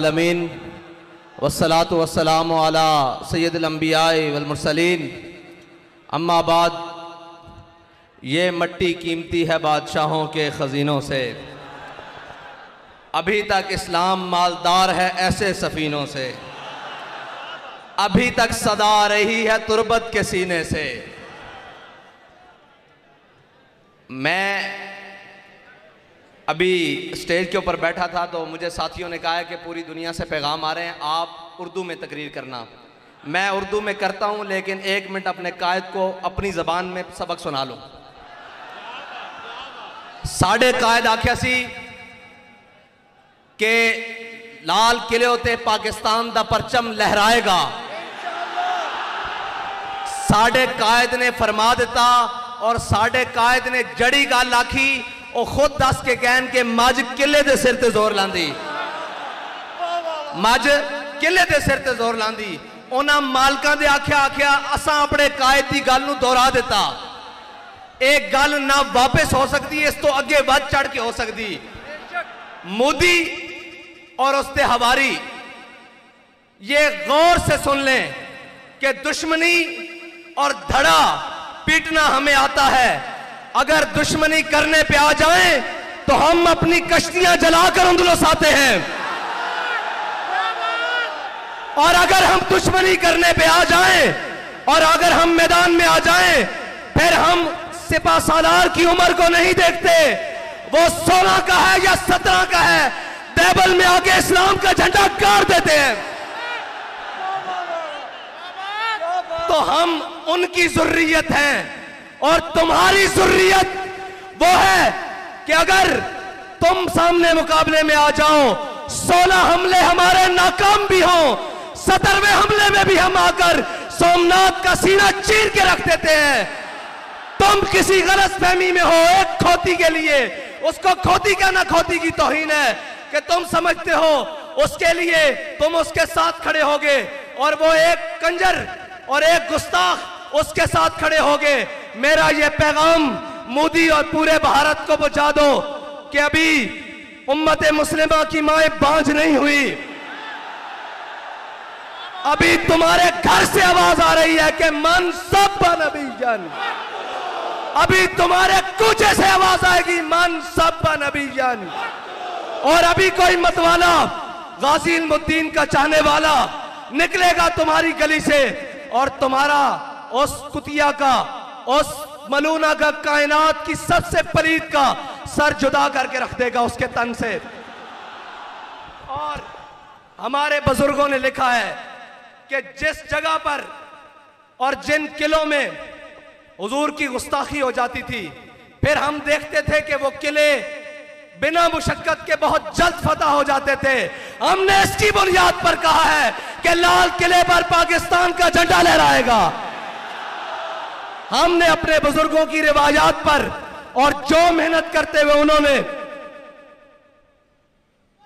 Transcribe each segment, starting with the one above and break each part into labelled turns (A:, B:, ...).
A: आलमीन वस्सलातु वस्सलामु अला सय्यदिल अंबिया वल मुरसलीन। अम्मा बाद, ये मट्टी कीमती है बादशाहों के खजीनों से, अभी तक इस्लाम मालदार है ऐसे सफीनों से, अभी तक सदा रही है तुर्बत के सीने से। मैं अभी स्टेज के ऊपर बैठा था तो मुझे साथियों ने कहा है कि पूरी दुनिया से पैगाम आ रहे हैं, आप उर्दू में तकरीर करना। मैं उर्दू में करता हूं, लेकिन 1 मिनट अपने कायद को अपनी ज़बान में सबक सुना लूं। साढ़े कायद आख्या सी के लाल किले होते पाकिस्तान दा परचम लहराएगा। साढ़े कायद ने फरमा दिता और साढ़े कायद ने जड़ी गल आखी, और खुद दस के कहन के मज किले दे सिर ते जोर लांदी, मज किले दे सिर ते जोर लांदी। उन्हां मालकां दे आख्या असां अपने कायद की गल नूं दोहरा दिता। एक गल ना वापस हो सकती है, इस तो अगे वध चढ़ के हो सकती। मोदी और उसके हवारी ये गौर से सुन लें कि दुश्मनी और धड़ा पीटना हमें आता है। अगर दुश्मनी करने पे आ जाएं तो हम अपनी कश्तियां जलाकर उंदुलस आते हैं, और अगर हम दुश्मनी करने पे आ जाएं और अगर हम मैदान में आ जाएं, फिर हम सिपा सालार की उम्र को नहीं देखते, वो 16 का है या 17 का है, देवल में आके इस्लाम का झंडा गाड़ देते हैं। तो हम उनकी जुर्रियत हैं, और तुम्हारी जुर्रियत वो है कि अगर तुम सामने मुकाबले में आ जाओ, 16 हमले हमारे नाकाम भी हों, 17वें हमले में भी हम आकर सोमनाथ का सीना चीर के रख देते हैं। तुम किसी गलत फहमी में हो एक खोती के लिए, उसको खोती क्या ना खोती की तौहीन है कि तुम समझते हो उसके लिए तुम उसके साथ खड़े होगे, और वो एक कंजर और एक गुस्ताख उसके साथ खड़े होगे। मेरा ये पैगाम मोदी और पूरे भारत को पहुंचा दो कि अभी उम्मत मुस्लिमा की माएं बांझ नहीं हुई। अभी तुम्हारे घर से आवाज आ रही है कि मन सब नबी जन। अभी तुम्हारे कूचे से आवाज आएगी मन सब नबी जन। और अभी कोई मतवाला गाजी इल्मुद्दीन का चाहने वाला निकलेगा तुम्हारी गली से, और तुम्हारा उस कुतिया का, उस मलूना का, कायनात की सबसे पलीद का सर जुदा करके रख देगा उसके तन से। और हमारे बुजुर्गों ने लिखा है कि जिस जगह पर और जिन किलों में हुजूर की गुस्ताखी हो जाती थी, फिर हम देखते थे कि वो किले बिना मुशक्कत के बहुत जल्द फतह हो जाते थे। हमने इसकी बुनियाद पर कहा है कि लाल किले पर पाकिस्तान का झंडा लहराएगा। हमने अपने बुजुर्गों की रिवायात पर और जो मेहनत करते हुए उन्होंने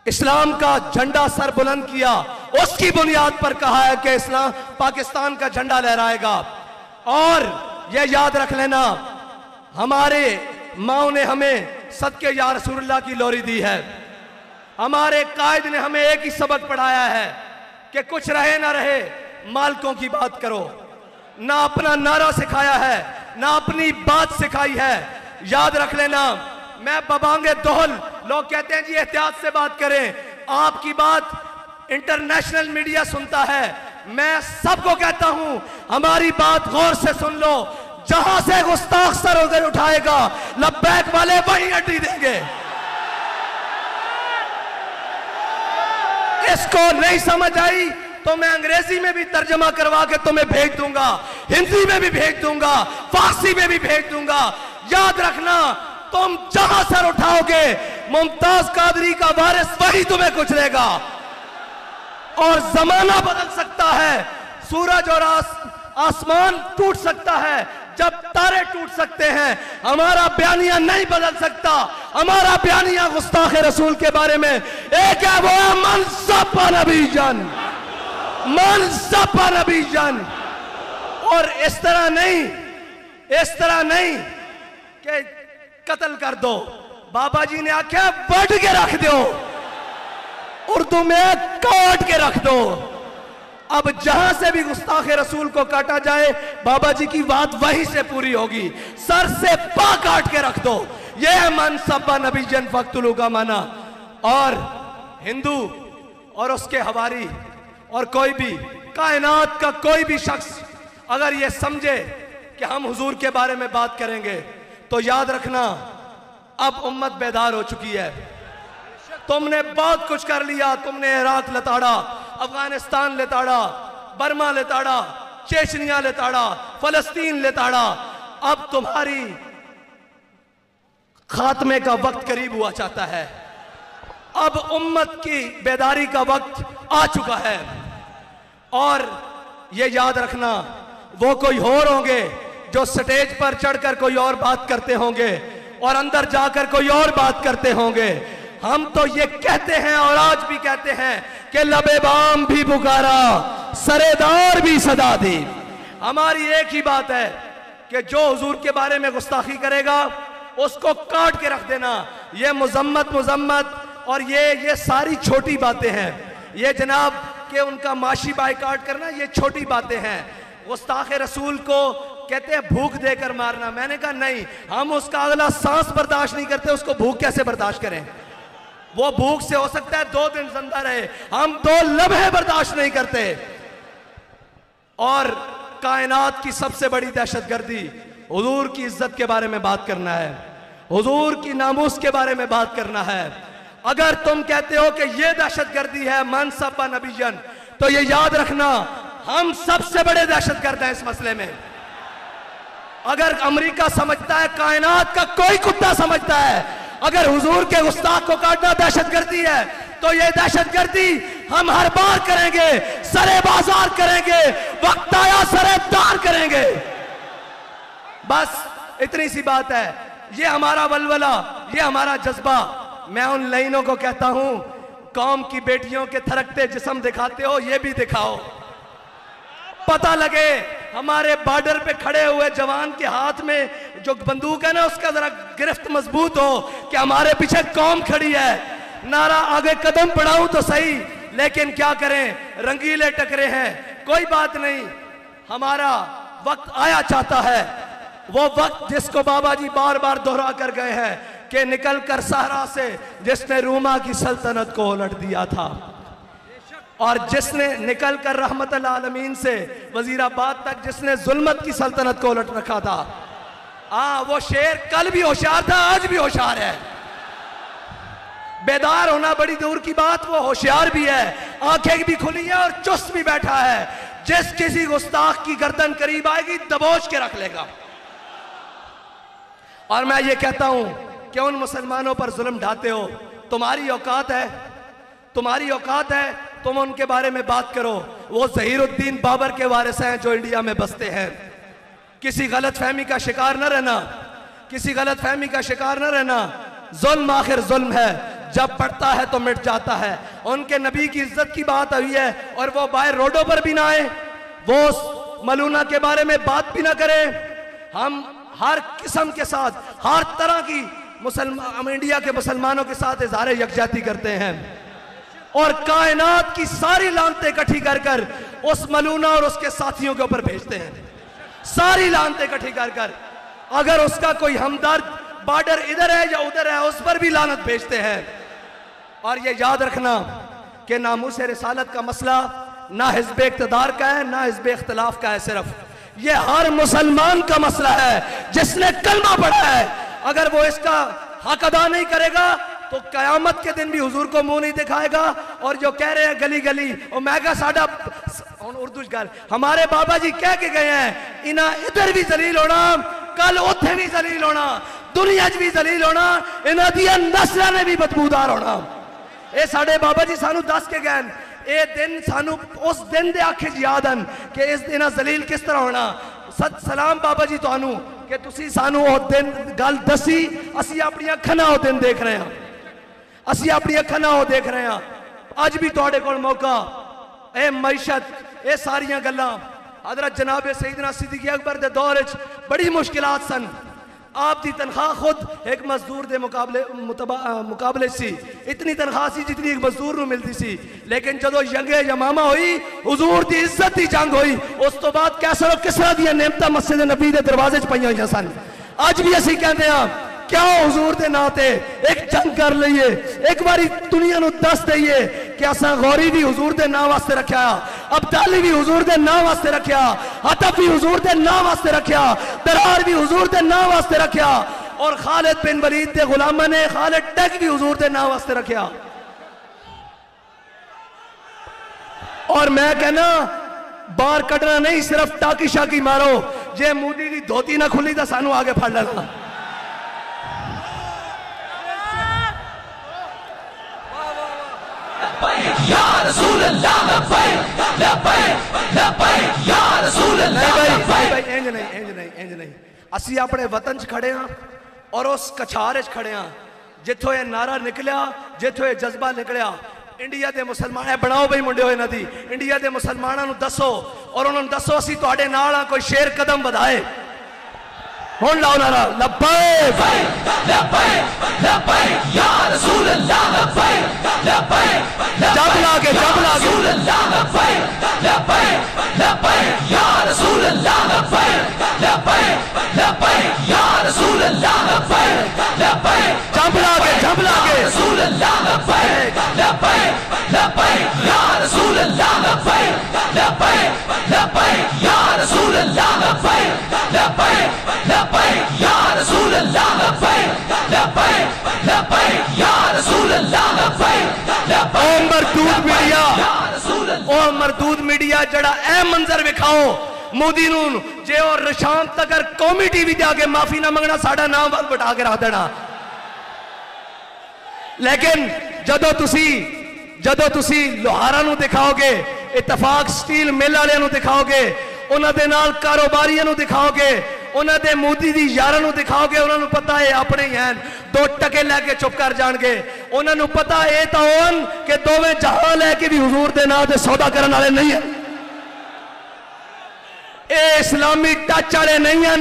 A: इस्लाम का झंडा सर बुलंद किया, उसकी बुनियाद पर कहा है कि इस्लाम पाकिस्तान का झंडा लहराएगा। और यह याद रख लेना, हमारे माओ ने हमें सदके या रसूलुल्लाह की लोरी दी है। हमारे कायद ने हमें एक ही सबक पढ़ाया है कि कुछ रहे ना रहे मालिकों की बात करो। ना अपना नारा सिखाया है, ना अपनी बात सिखाई है। याद रख लेना, मैं बबांगे दोहल, लोग कहते हैं जी एहतियात से बात करें, आपकी बात इंटरनेशनल मीडिया सुनता है। मैं सबको कहता हूं हमारी बात गौर से सुन लो। जहां से गुस्ताख सर उधर उठाएगा, लब्बैक वाले वहीं अड्डी देंगे। इसको नहीं समझ आई तो मैं अंग्रेजी में भी तर्जमा करवा के तुम्हें भेज दूंगा, हिंदी में भी भेज दूंगा, फारसी में भी भेज दूंगा। याद रखना, तुम जहां सर उठाओगे, मुमताज कादरी का वारिस वही तुम्हें कुचलेगा। और जमाना बदल सकता है, सूरज और आसमान टूट सकता है, जब तारे टूट सकते हैं। हमारा बयानिया नहीं बदल सकता। हमारा बयानिया गुस्ताख रसूल के बारे में एक है, वो है मनसब नबी जन, मनसब नबी जन। और इस तरह नहीं कि कत्ल कर दो। बाबा जी ने आख्या बढ़ के रख दो। उर्दू में काट के रख दो। अब जहां से भी गुस्ताखे रसूल को काटा जाए, बाबा जी की बात वहीं से पूरी होगी। सर से पा काट के रख दो। यह है मन सब्बा नबी जन फक्तुलू का माना। और हिंदू और उसके हवारी और कोई भी कायनात का कोई भी शख्स अगर ये समझे कि हम हुजूर के बारे में बात करेंगे, तो याद रखना अब उम्मत बेदार हो चुकी है। तुमने बहुत कुछ कर लिया। तुमने इराक लताड़ा, अफगानिस्तान लताड़ा, बर्मा लताड़ा, चेचनिया लताड़ा, फलस्तीन लताड़ा। अब तुम्हारी खात्मे का वक्त करीब हुआ चाहता है। अब उम्मत की बेदारी का वक्त आ चुका है। और ये याद रखना, वो कोई और होंगे जो स्टेज पर चढ़कर कोई और बात करते होंगे और अंदर जाकर कोई और बात करते होंगे। हम तो ये कहते हैं और आज भी कहते हैं कि लबे बाम भी पुकारा, सरेदार भी सदा दी। हमारी एक ही बात है कि जो हुजूर के बारे में गुस्ताखी करेगा उसको काट के रख देना। ये मुजम्मत और ये सारी छोटी बातें हैं। ये जनाब के उनका माशी बाइकाट करना, ये छोटी बातें हैं। गुस्ताखे रसूल को कहते हैं भूख देकर मारना। मैंने कहा नहीं, हम उसका अगला सांस बर्दाश्त नहीं करते, उसको भूख कैसे बर्दाश्त करें? वो भूख से हो सकता है 2 दिन जिंदा रहे, हम 2 लम्हे बर्दाश्त नहीं करते। और कायनात की सबसे बड़ी दहशतगर्दी हुजूर की इज्जत के बारे में बात करना है, हुजूर की नामूस के बारे में बात करना है। अगर तुम कहते हो कि यह दहशतगर्दी है मन सब्बा नबीयन, तो ये याद रखना हम सबसे बड़े दहशतगर्द हैं इस मसले में। अगर अमेरिका समझता है, कायनात का कोई कुत्ता समझता है, अगर हुजूर के गुस्ताख को काटना दहशतगर्दी है, तो ये दहशतगर्दी हम हर बार करेंगे, सरे बाजार करेंगे, वक्त आया सरे दार करेंगे। बस इतनी सी बात है। ये हमारा वलवला, ये हमारा जज्बा। मैं उन लाइनों को कहता हूं, कौम की बेटियों के थरकते जिस्म दिखाते हो, ये भी दिखाओ। पता लगे हमारे बॉर्डर पे खड़े हुए जवान के हाथ में जो बंदूक है ना, उसका जरा गिरफ्त मजबूत हो कि हमारे पीछे कौम खड़ी है। नारा आगे कदम बढ़ाऊं तो सही, लेकिन क्या करें, रंगीले टकरे हैं। कोई बात नहीं, हमारा वक्त आया चाहता है, वो वक्त जिसको बाबा जी बार बार दोहरा कर गए हैं कि निकल कर सहरा से जिसने रूमा की सल्तनत को उलट दिया था, और जिसने निकल कर रहमतुल आलमीन से वजीराबाद तक जिसने जुल्मत की सल्तनत को उलट रखा था। वो शेर कल भी होशियार था, आज भी होशियार है। बेदार होना बड़ी दूर की बात, वो होशियार भी है, आंखें भी खुली है और चुस्त भी बैठा है। जिस किसी गुस्ताख की गर्दन करीब आएगी दबोच के रख लेगा। और मैं ये कहता हूं कि उन मुसलमानों पर जुल्म ढाते हो, तुम्हारी औकात है, तुम्हारी औकात है, तुम उनके बारे में बात करो। वो ज़हीरुद्दीन बाबर के वारिस हैं जो इंडिया में बसते हैं। किसी गलत फहमी का शिकार न रहना, किसी गलत फहमी का शिकार न रहना। जुल्म आखिर जुल्म है, जब पड़ता है तो मिट जाता है। उनके नबी की इज्जत की बात हुई है और वो बाहर रोडों पर भी ना आए, वो मलूना के बारे में बात भी ना करें। हम हर किस्म के साथ, हर तरह की इंडिया के मुसलमानों के साथ इज़हार यकजहती करते हैं और कायनात की सारी लानतें इकट्ठी कर कर उस मलूना और उसके साथियों के ऊपर भेजते हैं। सारी लानतें इकट्ठी कर कर, अगर उसका कोई हमदर्द बॉर्डर इधर है या उधर है, उस पर भी लानत भेजते हैं। और ये याद रखना कि नामूस रिसालत का मसला ना हिज़्ब इक़्तिदार का है, ना हिज़्ब इख्तिलाफ का है, सिर्फ ये हर मुसलमान का मसला है जिसने कलमा पढ़ा है। अगर वो इसका हक अदा नहीं करेगा तो कयामत के दिन भी हुजूर को मुंह नहीं दिखाएगा। और जो कह रहे हैं गली गली और मैगा साडा उर्दू गल, हमारे बाबा जी कह के गए हैं, इना इधर भी जलील होना, कल उथे भी जलील होना, दुनिया च भी जलील होना, इन्हां दी नस्लां ने भी बदबूदार होना। ये साडे बाबा जी सानू दस के गए, ये दिन सानू उस दिन दे आखे याद हैं कि इस दिन जलील किस तरह होना। सत सलाम बाबा जी तुहानू कि तुसी सानू उस दिन गल दसी, असी अपनी अखां नाल उस दिन देख रहे हैं, असी अपनी अखां नाल देख रहे हैं। अज भी तुहाडे कोल मौका, ए मैशत, ये सारियां गल्लां हज़रत जनाब सैयदना सिद्दीक़ अकबर दे दौर च बड़ी मुश्किलात सन। आपकी तनख्वाह खुद एक मजदूर के मुकाबले सी इतनी तनख्वाह सी जितनी एक मजदूर को मिलती सी, लेकिन जो यंगे यमामा हुई हुजूर की इज्जत की जंग हुई, उस तो बाद कैसर और किसरा दी नेमत मस्जिद नबी के दरवाजे च पईयां होईयां सन। अज भी असीं कहते हैं क्या हुजूर के नां ते एक जंग कर लीए, एक बारी दुनिया को दस दईए कि असा गौरी भी हुजूर के नां वास्ते रखा, अब्दाली भी हुजूर के नां वास्ते रखा, हतफ भी हुजूर के नां वास्ते रखा, दरार भी हुजूर के नां वास्ते रखा, और खालिद बिन वलीद के गुलामा ने खालिद टैग भी हुजूर के नां वास्ते रखा। और मैं कहना बाहर कटना नहीं, सिर्फ टाकी शाकी मारो, जे मोदी की धोती ना खुली तो सानू आगे फड़ लेना।
B: या रसूल अल्लाह या रसूल अल्लाह।
A: इंज नहीं असी अपने वतन च खड़े हाँ और उस कछार च खड़े हाँ जिथों ये नारा निकलिया, जिथों ये जज्बा निकलिया। इंडिया के मुसलमान बनाओ बई मुंडे होए नदी, इंडिया के मुसलमानों दसो और उन्होंने दसो असी तुहाडे नाल हाँ, कोई शेर कदम बढ़ाए। हुण लाओ नारा लब्बैक
B: या रसूल अल्लाह
A: जब लागे
B: या रसूल अल्लाह या रसूल अल्लाह या रसूल
A: जब लागे
B: रसूल अल्लाह या रसूल अल्लाह या रसूल अल्लाह या रसूल अल्लाह या रसूल अल्लाह।
A: ओ मरदूद मीडिया, ओ मरदूद मीडिया जड़ा ए मंजर विखाओ मोदी नूं जे और निशान तक कौमी टीवी ते आके माफी ना मंगना, साडा नाम वल बटा के रख देना। लेकिन जदों तुसी लोहारा नूं दिखाओगे, इतफाक स्टील मिल वालियां नूं दिखाओगे, उन्हां दे नाल कारोबारियां नूं दिखाओगे, उन्हां दे मोदी दी यारां नूं दिखाओगे, उन्हां नूं पता है अपने ही हैं, 2 टके लैके चुप कर जाणगे। उन्हां नूं पता है तां होण कि दोवें जहां लैके भी हुजूर दे नां ते सौदा करन वाले नहीं है, ए इस्लामी टच वाले नहीं हैं,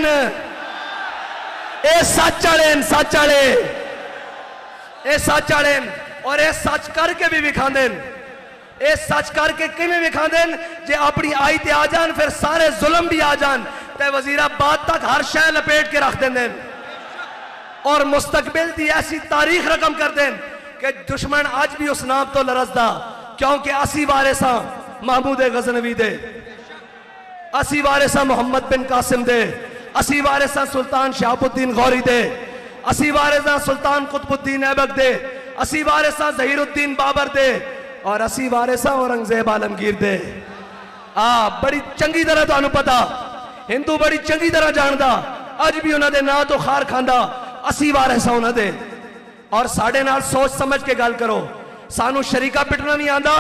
A: ए सच वाले हैं, सच वाले, ए सच वाले हैं। और ये सच करके भी विखांदे, ये सच करके किवें विखांदे जे अपनी आई ते आ जान, फिर सारे जुल्म भी आ जान ते वजीराबाद तक हर शय लपेट के रख देंगे और मुस्तकबिल की ऐसी तारीख रकम कर दें कि दुश्मन अज भी उस नाम तो लरसदा, क्योंकि असी वारिस हां महमूद गजनवी दे, असी वारिस हां मोहम्मद बिन कासिम दे, असी वारिस हां सुल्तान शहाबुद्दीन गौरी दे, असी वारिस हां सुल्तान कुतुबुद्दीन ऐबक दे, असी वारिस हां ज़हीरुद्दीन बाबर दे, और असी वारिस हां औरंगजेब आलमगीर दे। बड़ी चंगी तरह तुहानू पता, हिंदू बड़ी चंगी तरह जानदा, अज भी उन्होंने नाम तो खार खांदा, असी वारिस हां उन्हां दे। और साडे नाल सोच समझ के गल करो, सानू शरीका पिटना भी आंदा,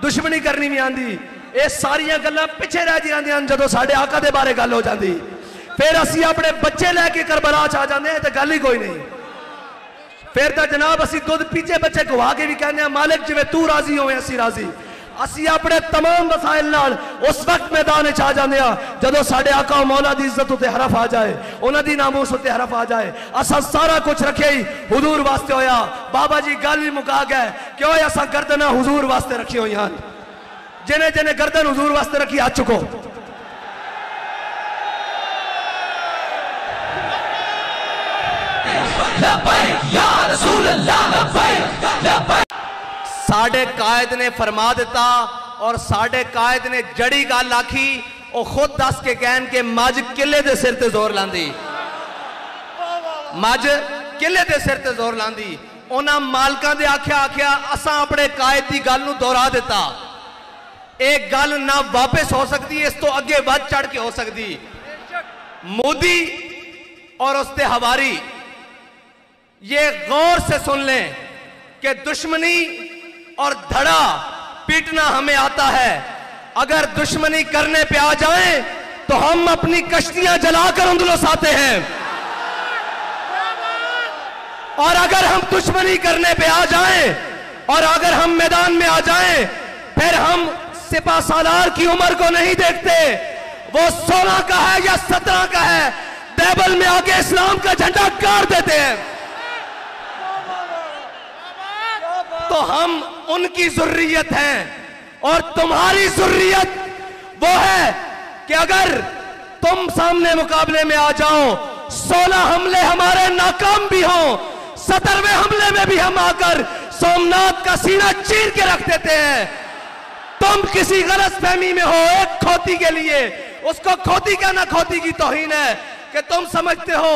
A: दुश्मनी करनी भी आंदी, ये सारियां गल्लां पिछे रह जांदियां जदों साडे आका दे बारे गल हो जांदी, फिर असी अपने बच्चे लैके करबला च आ जांदे हैं, तो गल ही कोई नहीं। फिर तो जनाब असी दुध पीछे बच्चे गवा के भी कहने हैं मालिक जिवें तू राजी होवे असी राजी। असी अपने तमाम वसाइल नाल उस वक्त मैदान च आ जाते हैं जदों साडे आका मौला दी इज्जत उत्ते हरफ आ जाए, उन्हां दी नामूस उत्ते हरफ आ जाए। असा सारा कुछ रखे ही हुजूर वास्ते होया। बाबा जी गल भी मुका गए, क्यों असा गर्दन हुजूर वास्ते रखी हुई हैं, जिन्हें जिन्हें गर्दन हुजूर वास्ते रखी आ चुको। साडे कायद ने फरमा दिता और साडे कायद ने जड़ी गल आखी, वो खुद दस के कहन के मज किले दे सिर ते जोर लांदी, मज किले दे सिर ते जोर लांदी। उन्हां मालकां दे आख्या असां अपने कायद की गल नूं दोहरा दिता, एक गल ना वापस हो सकती, इस तो अगे बढ़ चढ़ के हो सकती। मोदी और उसके हवारी ये गौर से सुन लें कि दुश्मनी और धड़ा पीटना हमें आता है। अगर दुश्मनी करने पे आ जाएं तो हम अपनी कश्तियां जलाकर उंदुलस आते हैं, और अगर हम दुश्मनी करने पे आ जाएं और अगर हम मैदान में आ जाएं, फिर हम सिपा सालार की उम्र को नहीं देखते, वो 16 का है या 17 का है, टेबल में आके इस्लाम का झंडा गाड़ देते हैं। तो हम उनकी ज़ुर्रियत हैं और तुम्हारी ज़ुर्रियत वो है कि अगर तुम सामने मुकाबले में आ जाओ, 16 हमले हमारे नाकाम भी हों, 17वें हमले में भी हम आकर सोमनाथ का सीना चीर के रख देते हैं। तुम किसी गलतफहमी में हो एक खोती के लिए, उसको खोती क्या ना खोती की तौहीन है कि तुम समझते हो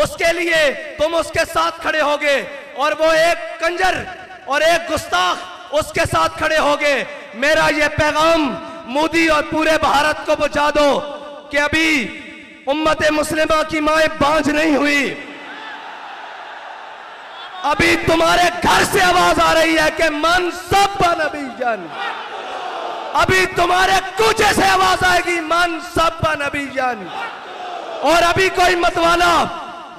A: उसके लिए तुम उसके साथ खड़े होगे और वो एक कंजर और एक गुस्ताख उसके साथ खड़े होगे। मेरा ये पैगाम मोदी और पूरे भारत को पहुंचा दो कि अभी उम्मत मुस्लिमा की माएं बांझ नहीं हुई। अभी तुम्हारे घर से आवाज आ रही है कि मन सब नबी जन। अभी तुम्हारे कूचे से आवाज आएगी मन सब नबी जन। और अभी कोई मतवाला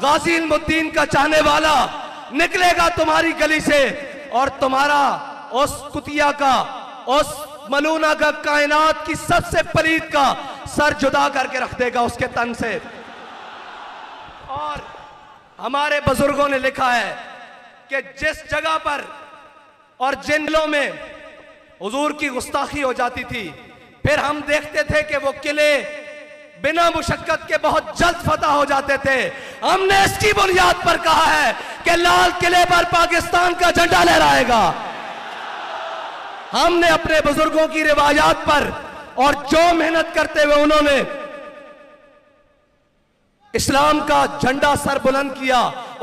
A: गाजी इल्मुद्दीन का चाहने वाला निकलेगा तुम्हारी गली से और तुम्हारा उस कुतिया का, उस मलूना का, कायनात की सबसे पलीद का सर जुदा करके रख देगा उसके तन से। और हमारे बुजुर्गों ने लिखा है कि जिस जगह पर और जिन जिलों में हुजूर की गुस्ताखी हो जाती थी, फिर हम देखते थे कि वो किले बिना मुशक्कत के बहुत जल्द फतह हो जाते थे। हमने इसकी बुनियाद पर कहा है कि लाल किले पर पाकिस्तान का झंडा लहराएगा। हमने अपने बुजुर्गों की रिवायात पर और जो मेहनत करते हुए उन्होंने इस्लाम का झंडा सर बुलंद किया,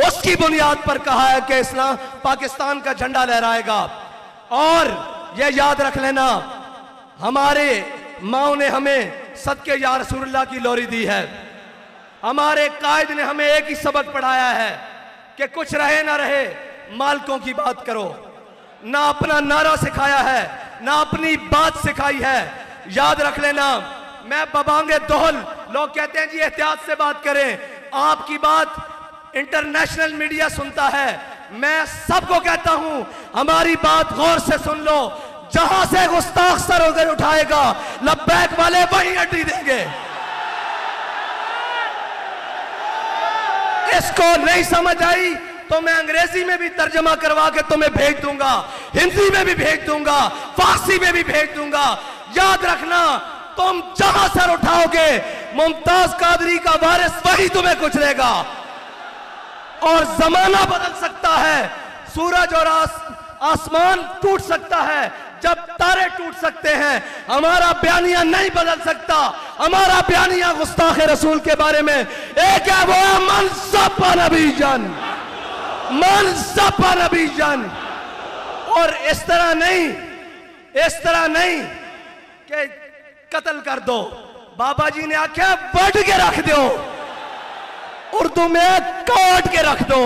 A: उसकी बुनियाद पर कहा है कि इस्लाम पाकिस्तान का झंडा लहराएगा। और यह याद रख लेना, हमारे माओ ने हमें सदके या रसूलुल्लाह की लोरी दी है। हमारे कायद ने हमें एक ही सबक पढ़ाया है कि कुछ रहे ना रहे मालिकों की बात करो। ना अपना नारा सिखाया है, ना अपनी बात सिखाई है। याद रख लेना, मैं बबांगे दोहल, लोग कहते हैं जी एहतियात से बात करें, आपकी बात इंटरनेशनल मीडिया सुनता है। मैं सबको कहता हूं हमारी बात गौर से सुन लो। जहां से गुस्ताख सर उधर उठाएगा, लब्बैक वाले वहीं अड्डी देंगे। इसको नहीं समझ आई तो मैं अंग्रेजी में भी तर्जमा करवा के तुम्हें भेज दूंगा, हिंदी में भी भेज दूंगा, फारसी में भी भेज दूंगा। याद रखना, तुम जहां सर उठाओगे मुमताज कादरी का वारिस वही तुम्हें कुचलेगा। और जमाना बदल सकता है, सूरज और आसमान टूट सकता है, जब तारे टूट सकते हैं। हमारा बयानिया नहीं बदल सकता। हमारा बयानिया गुस्ताख रसूल के बारे में एक है, वो है मनसब नबी जन, मनसब नबी जन। और इस तरह नहीं कि कत्ल कर दो। बाबा जी ने आख्या बढ़ के रख दो, उर्दू में काट के रख दो।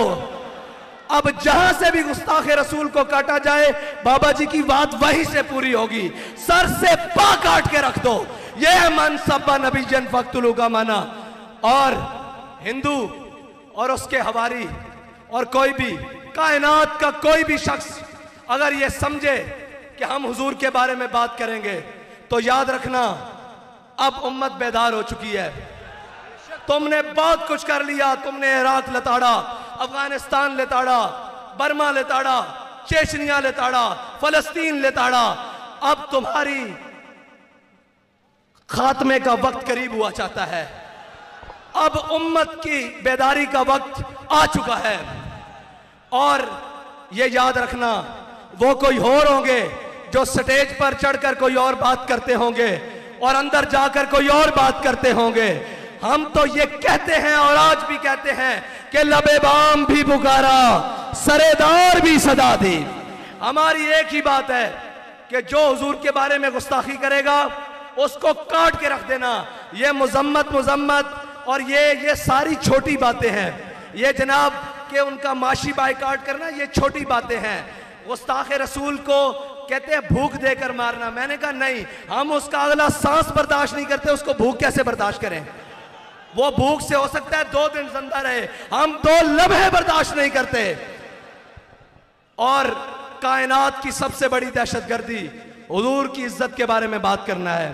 A: अब जहां से भी गुस्ताखे रसूल को काटा जाए, बाबा जी की बात वहीं से पूरी होगी। सर से पा काट के रख दो। यह है मनसब नबी जन फक्तुलू का माना। और हिंदू और उसके हवारी और कोई भी कायनात का कोई भी शख्स अगर ये समझे कि हम हुजूर के बारे में बात करेंगे, तो याद रखना अब उम्मत बेदार हो चुकी है। तुमने बहुत कुछ कर लिया। तुमने इराक लताड़ा, अफगानिस्तान लेताड़ा, बर्मा लेताड़ा, चेचनिया लेताड़ा, फलस्तीन लेताड़ा। अब तुम्हारी खात्मे का वक्त करीब हुआ चाहता है। अब उम्मत की बेदारी का वक्त आ चुका है। और ये याद रखना, वो कोई और होंगे जो स्टेज पर चढ़कर कोई और बात करते होंगे और अंदर जाकर कोई और बात करते होंगे। हम तो ये कहते हैं और आज भी कहते हैं कि लबे बाम भी पुकारा, सरेदार भी सदा दी। हमारी एक ही बात है कि जो हुजूर के बारे में गुस्ताखी करेगा उसको काट के रख देना। ये मुजम्मत और ये सारी छोटी बातें हैं। ये जनाब के उनका माशी बाइकाट करना, ये छोटी बातें हैं। गुस्ताख रसूल को कहते हैं भूख देकर मारना। मैंने कहा नहीं, हम उसका अगला सांस बर्दाश्त नहीं करते, उसको भूख कैसे बर्दाश्त करें? वो भूख से हो सकता है 2 दिन जिंदा रहे, हम 2 लम्हे बर्दाश्त नहीं करते। और कायनात की सबसे बड़ी दहशतगर्दी हुजूर की इज्जत के बारे में बात करना है,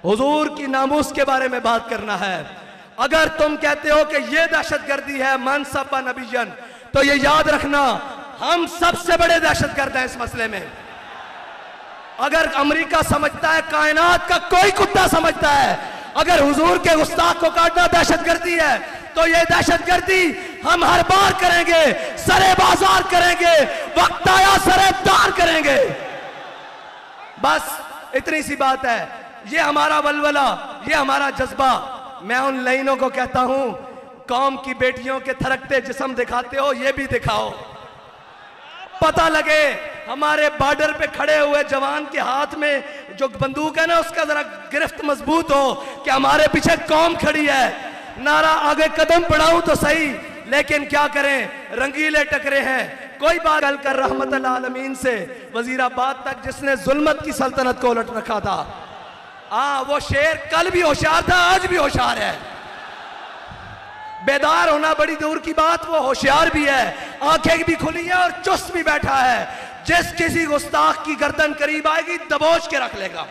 A: हुजूर की नामूस के बारे में बात करना है। अगर तुम कहते हो कि ये दहशतगर्दी है मन सब्बा नबीयन, तो ये याद रखना हम सबसे बड़े दहशतगर्द हैं इस मसले में। अगर अमेरिका समझता है, कायनात का कोई कुत्ता समझता है, अगर हुजूर के गुस्ताख को काटना दहशतगर्दी है, तो ये दहशतगर्दी हम हर बार करेंगे, सरे बाजार करेंगे, वक्त आया सरे तार करेंगे। बस इतनी सी बात है। ये हमारा वलवला, ये हमारा जज्बा। मैं उन लाइनों को कहता हूं, कौम की बेटियों के थरकते जिस्म दिखाते हो, ये भी दिखाओ, पता लगे। हमारे बॉर्डर पे खड़े हुए जवान के हाथ में जो बंदूक है ना, उसका जरा गिरफ्त मजबूत हो कि हमारे पीछे कौम खड़ी है। नारा आगे कदम बढ़ाऊं तो सही, लेकिन क्या करें, रंगीले टकरे हैं। कोई बात कल कर रहमतुल आलमीन से वजीराबाद तक जिसने जुल्मत की सल्तनत को उलट रखा था, वो शेर कल भी होशियार था, आज भी होशियार है। बेदार होना बड़ी दूर की बात, वो होशियार भी है, आंखें भी खुली है और चुस्त भी बैठा है। जिस किसी गुस्ताख की गर्दन करीब आएगी दबोच के रख लेगा।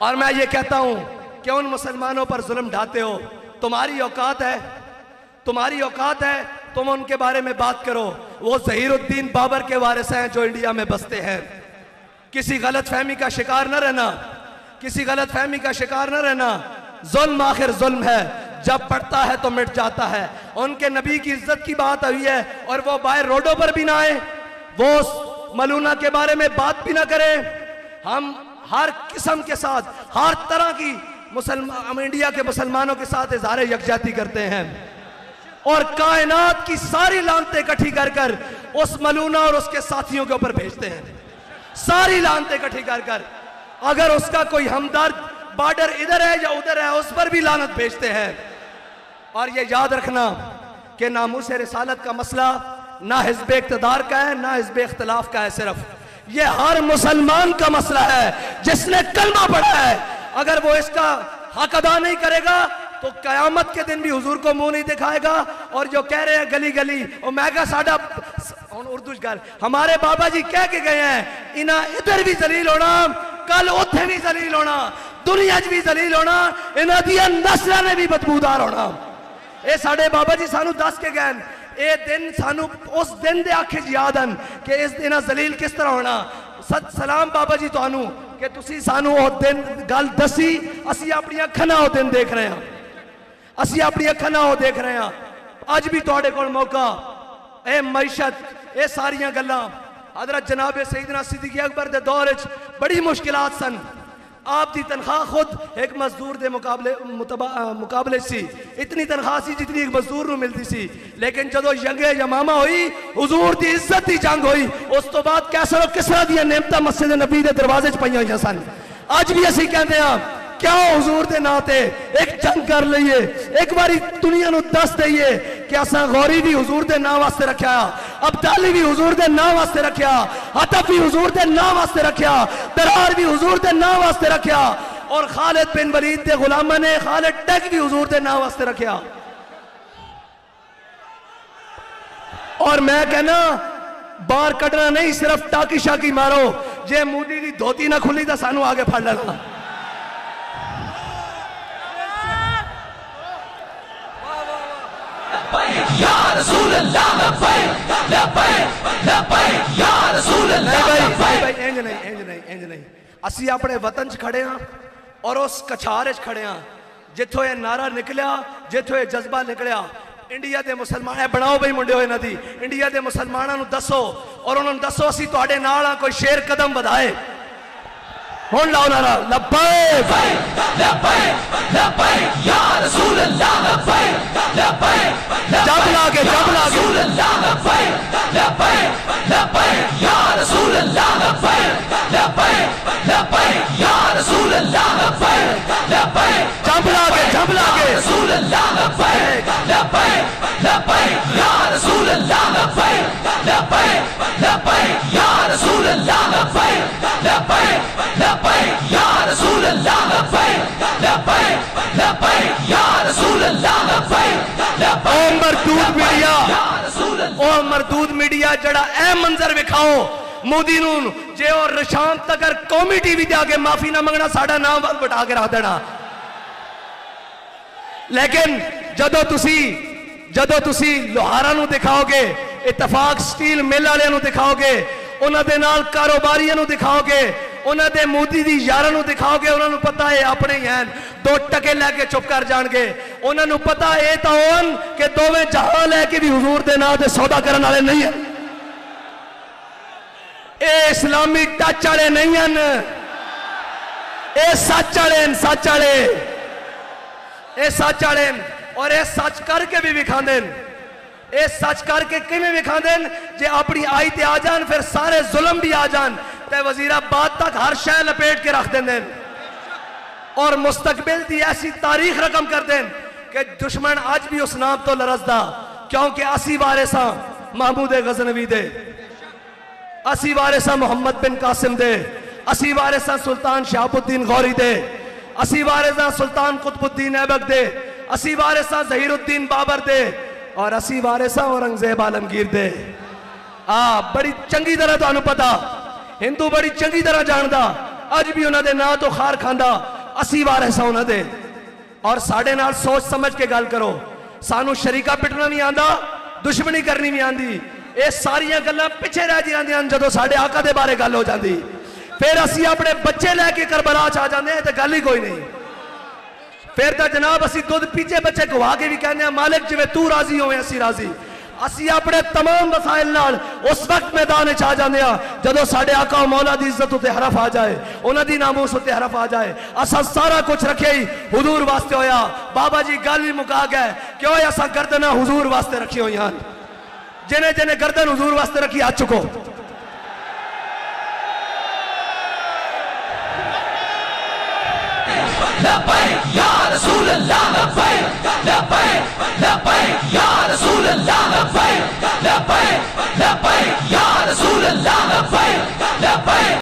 A: और मैं ये कहता हूं कि उन मुसलमानों पर जुल्म ढाते हो, तुम्हारी औकात है, तुम्हारी औकात है, तुम उनके बारे में बात करो। वो ज़हीरुद्दीन बाबर के वारिस हैं जो इंडिया में बसते हैं। किसी गलत फहमी का शिकार न रहना, किसी गलत फहमी का शिकार न रहना। जुल्म आखिर जुल्म है, जब पड़ता है तो मिट जाता है। उनके नबी की इज्जत की बात हुई है और वो बाहर रोडों पर भी ना आए, वो मलूना के बारे में बात भी ना करें। हम हर किस्म के साथ, हर तरह की इंडिया के मुसलमानों के साथ इज़हार यकजहती करते हैं और कायनात की सारी लानतें इकट्ठी कर कर उस मलूना और उसके साथियों के ऊपर भेजते हैं। सारी लानतें इकट्ठी कर कर, अगर उसका कोई हमदर्द बॉर्डर इधर है या उधर है, उस पर भी लानत भेजते हैं। और ये याद रखना कि नामूस रिसालत का मसला ना हिज़्ब इक़्तिदार का है, ना हिज़्ब इख्तिलाफ का है, सिर्फ ये हर मुसलमान का मसला है जिसने कलमा पढ़ा है। अगर वो इसका हक अदा नहीं करेगा तो कयामत के दिन भी हुजूर को मुंह नहीं दिखाएगा। और जो कह रहे हैं गली गली और मैगा साडा उर्दू गल, हमारे बाबा जी कह के गए हैं, इना इधर भी जलील होना, कल उथे भी जलील होना, दुनिया च भी जलील होना, इन्हां दियां नस्लां ने भी बदबूदार होना। ये साडे बाबा जी सानू दस के गए, ये दिन सानू उस दिन दे आखे याद हैं कि इस दिन जलील किस तरह होना। सत सलाम बाबा जी तुहानू कि तुसी सानू वो दिन गल दसी, असी अपनी अखां नाल वो दिन देख रहे हैं, असी अपनी अखां नाल वो देख रहे हैं। अज भी तुहाडे कोल मौका, ए मैशत, ये सारियां गल्लां हज़रत जनाब सईदना सिद्दीक़ अकबर दे दौर च बड़ी मुश्किलात सन। आप दी तनख्वाह खुद एक मजदूर के मुकाबले सी, इतनी तनख्वाह सी जितनी एक मजदूर को मिलती सी। लेकिन जो जंगे यमामा हुई, हुजूर की इज्जत की जंग हुई, उस तो बाद कैसर किसरा दी नेमत मस्जिद नबी के दरवाजे च पईयां होईयां सन। अज भी असीं कहते हैं क्या हुजूर के नां ते एक जंग कर लीए, एक बारी दुनिया नूं दस दईए कि असां गौरी भी हुजूर के नां वास्ते रखा, अब्दाली भी हुजूर के नां वास्ते रखा, हतफ भी हुजूर के नां वास्ते रखा, दरार भी हुजूर के नां वास्ते रखा, और खालिद बिन वलीद के गुलामा ने खालिद टैग भी हुजूर के नां वास्ते रखा। और मैं कहना बाहर कटना नहीं, सिर्फ टाकी शाकी मारो, जे मोदी की धोती ना खुली तो सानू आगे फड़ लेना।
B: या रसूल अल्लाह लब्बैक लब्बैक लब्बैक या रसूल अल्लाह लब्बैक।
A: इंज नहीं, इंज नहीं, इंज नहीं। असी अपने वतन च खड़े हाँ और उस कछार च खड़े हाँ जिथों ये नारा निकलिया, जिथों ये जज्बा निकलिया। इंडिया के मुसलमान बनाओ बई मुंडे हो नदी, इंडिया के मुसलमानों दसो और उन्होंने दसो असी तुहाडे नाल हाँ, कोई शेर कदम बढ़ाए। हुण लाओ नारा लब्बैक
B: लब्बैक लब्बैक या रसूल अल्लाह लब्बैक लब्बैक
A: जब लागे
B: रसूल अल्लाह लब्बैक लब्बैक लब्बैक या रसूल अल्लाह लब्बैक लब्बैक लब्बैक या रसूल अल्लाह लब्बैक लब्बैक
A: जब लागे
B: रसूल अल्लाह लब्बैक लब्बैक लब्बैक या रसूल अल्लाह लब्बैक लब्बैक लब्बैक या रसूल अल्लाह लब्बैक लब्बैक लब्बैक या रसूल अल्लाह लब्बैक लब्बैक लब्बैक या रसूल अल्लाह लब्बैक लब्बैक।
A: मरदूद मीडिया, ओ मरदूद मीडिया जड़ा ए मंजर विखाओ मोदी नूं जे और शाम तक कौमी टीवी ते आके माफी ना मंगना, साडा नाम बटा के रख देना। लेकिन जदों तुसी लोहारा नूं दिखाओगे, इतफाक स्टील मिल वालियां नूं दिखाओगे, उन्हां दे नाल कारोबारियां नूं दिखाओगे, उन्हां दे मोदी दी यारां नूं दिखाओगे, उन्हां नूं पता है अपने ही हैं, 2 टके लैके चुप कर जाणगे। उन्हां नूं पता है तां होण कि दोवें जहां लैके भी हुजूर दे नां ते सौदा करन वाले नहीं हैं। ये इस्लामी टच वाले नहीं हैं, ये सच वाले, सच वाले, ये सच वाले, और ये सच करके भी विखांदे। ये सच करके किवें विखांदे? जे अपनी आई ते आ जान, फिर सारे जुल्म भी आ जान, ते वजीराबाद तक हर शय लपेट के रख देंगे और मुस्तकबिल की ऐसी तारीख रकम कर दें कि दुश्मन अज भी उस नाम तो लरसदा, क्योंकि असी वारिसा महमूद गजनवी दे, असी वारिसा मुहम्मद बिन कासिम दे, असी वारिसा सुल्तान शहाबुद्दीन गौरी दे, असी वारिसा सुल्तान कुतुबुद्दीन ऐबक दे, असी वारिसा जहीरुद्दीन बाबर दे, और असी वारिसा औरंगजेब आलमगीर दे। बड़ी चंगी तरह तुहानू पता, हिंदू बड़ी चंगी तरह जानदा, अज भी उन्होंने नाम तो खार खांदा, असी वारिसा उन्होंने दे। और साडे नाल सोच समझ के गल करो, सानू शरीका पिटना नहीं आंदा, दुश्मनी करनी नहीं आंदी, ये सारियां गल्लां पिछे रह जांदियां जदों साडे आका दे बारे गल हो जाती, फिर असी अपने बच्चे लैके करबला च आ जांदे ते गल ही कोई नहीं। फिर तो जनाब असी दुध पीछे बच्चे गवा के भी कहने मालिक जिवें तू राजी होवे असी राजी। असी अपने तमाम वसाइल नाल उस वक्त मैदान च आ जांदे आ जदों साडे आका मौला दी इज्जत उत्ते हरफ आ जाए, उन्हां दी नामूस उत्ते हरफ आ जाए। असा सारा कुछ रखे ही हुजूर वास्ते होया। बाबा जी गल भी मुका गए, क्यों असा गर्दन हुजूर वास्ते रखी हुई हैं। जिन्हें जिन्हें गर्दन हुजूर वास्ते रखी आ चुको।
B: लब्बैक या रसूल अल्लाह, लब्बैक लब्बैक लब्बैक या रसूल अल्लाह, लब्बैक लब्बैक लब्बैक या रसूल अल्लाह, लब्बैक लब्बैक।